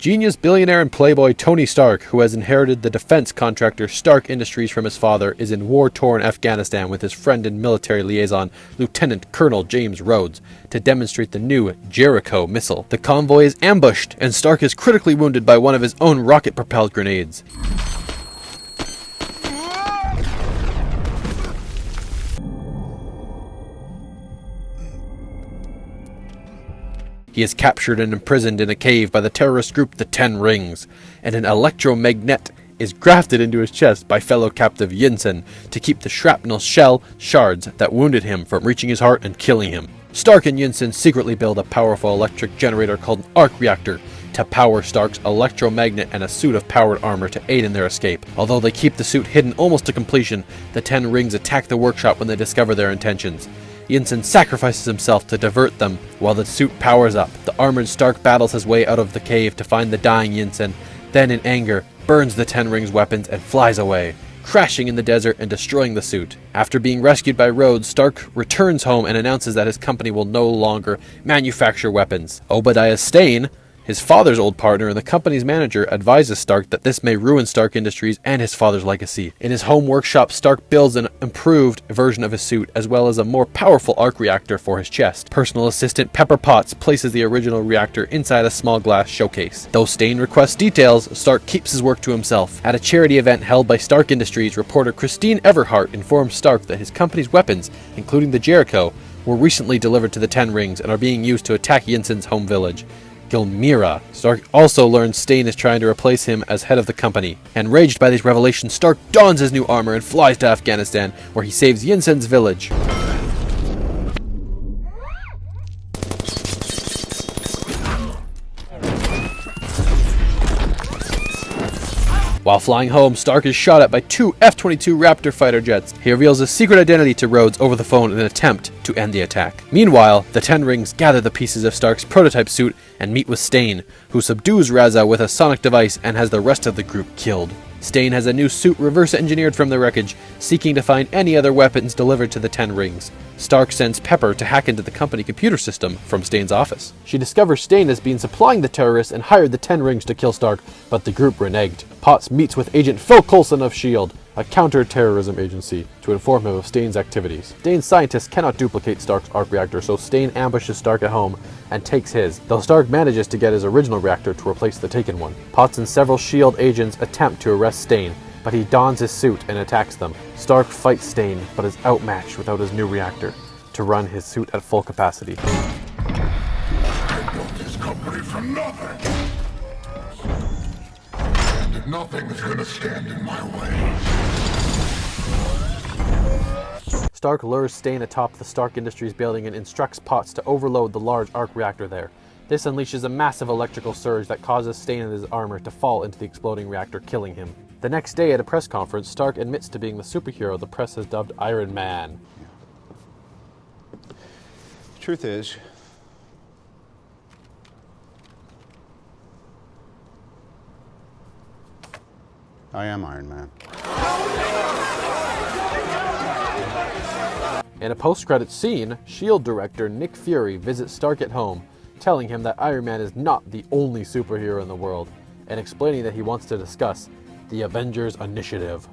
Genius billionaire and playboy Tony Stark, who has inherited the defense contractor Stark Industries from his father, is in war-torn Afghanistan with his friend and military liaison, Lieutenant Colonel James Rhodes, to demonstrate the new Jericho missile. The convoy is ambushed, and Stark is critically wounded by one of his own rocket-propelled grenades. He is captured and imprisoned in a cave by the terrorist group the Ten Rings, and an electromagnet is grafted into his chest by fellow captive Yinsen to keep the shrapnel shell shards that wounded him from reaching his heart and killing him. Stark and Yinsen secretly build a powerful electric generator called an arc reactor to power Stark's electromagnet and a suit of powered armor to aid in their escape. Although they keep the suit hidden almost to completion, the Ten Rings attack the workshop when they discover their intentions. Yinsen sacrifices himself to divert them while the suit powers up. The armored Stark battles his way out of the cave to find the dying Yinsen, then in anger burns the Ten Rings' weapons and flies away, crashing in the desert and destroying the suit. After being rescued by Rhodes, Stark returns home and announces that his company will no longer manufacture weapons. Obadiah Stane, his father's old partner and the company's manager, advises Stark that this may ruin Stark Industries and his father's legacy. In his home workshop, Stark builds an improved version of his suit, as well as a more powerful arc reactor for his chest. Personal assistant Pepper Potts places the original reactor inside a small glass showcase. Though Stane requests details, Stark keeps his work to himself. At a charity event held by Stark Industries, reporter Christine Everhart informs Stark that his company's weapons, including the Jericho, were recently delivered to the Ten Rings and are being used to attack Yinsen's home village, Gilmira. Stark also learns Stane is trying to replace him as head of the company. Enraged by these revelations, Stark dons his new armor and flies to Afghanistan, where he saves Yinsen's village. While flying home, Stark is shot at by two F-22 Raptor fighter jets. He reveals his secret identity to Rhodes over the phone in an attempt to end the attack. Meanwhile, the Ten Rings gather the pieces of Stark's prototype suit and meet with Stane, who subdues Raza with a sonic device and has the rest of the group killed. Stane has a new suit reverse-engineered from the wreckage, seeking to find any other weapons delivered to the Ten Rings. Stark sends Pepper to hack into the company computer system from Stane's office. She discovers Stane has been supplying the terrorists and hired the Ten Rings to kill Stark, but the group reneged. Potts meets with Agent Phil Coulson of S.H.I.E.L.D., a counter-terrorism agency, to inform him of Stane's activities. Stane's scientists cannot duplicate Stark's arc reactor, so Stane ambushes Stark at home and takes his, though Stark manages to get his original reactor to replace the taken one. Potts and several S.H.I.E.L.D. agents attempt to arrest Stane, but he dons his suit and attacks them. Stark fights Stane, but is outmatched without his new reactor to run his suit at full capacity. I built this company from nothing. And nothing is going to stand in my way. Stark lures Stane atop the Stark Industries building and instructs Potts to overload the large arc reactor there. This unleashes a massive electrical surge that causes Stane and his armor to fall into the exploding reactor, killing him. The next day at a press conference, Stark admits to being the superhero the press has dubbed Iron Man. The truth is, I am Iron Man. In a post-credits scene, S.H.I.E.L.D. director Nick Fury visits Stark at home, telling him that Iron Man is not the only superhero in the world, and explaining that he wants to discuss the Avengers initiative.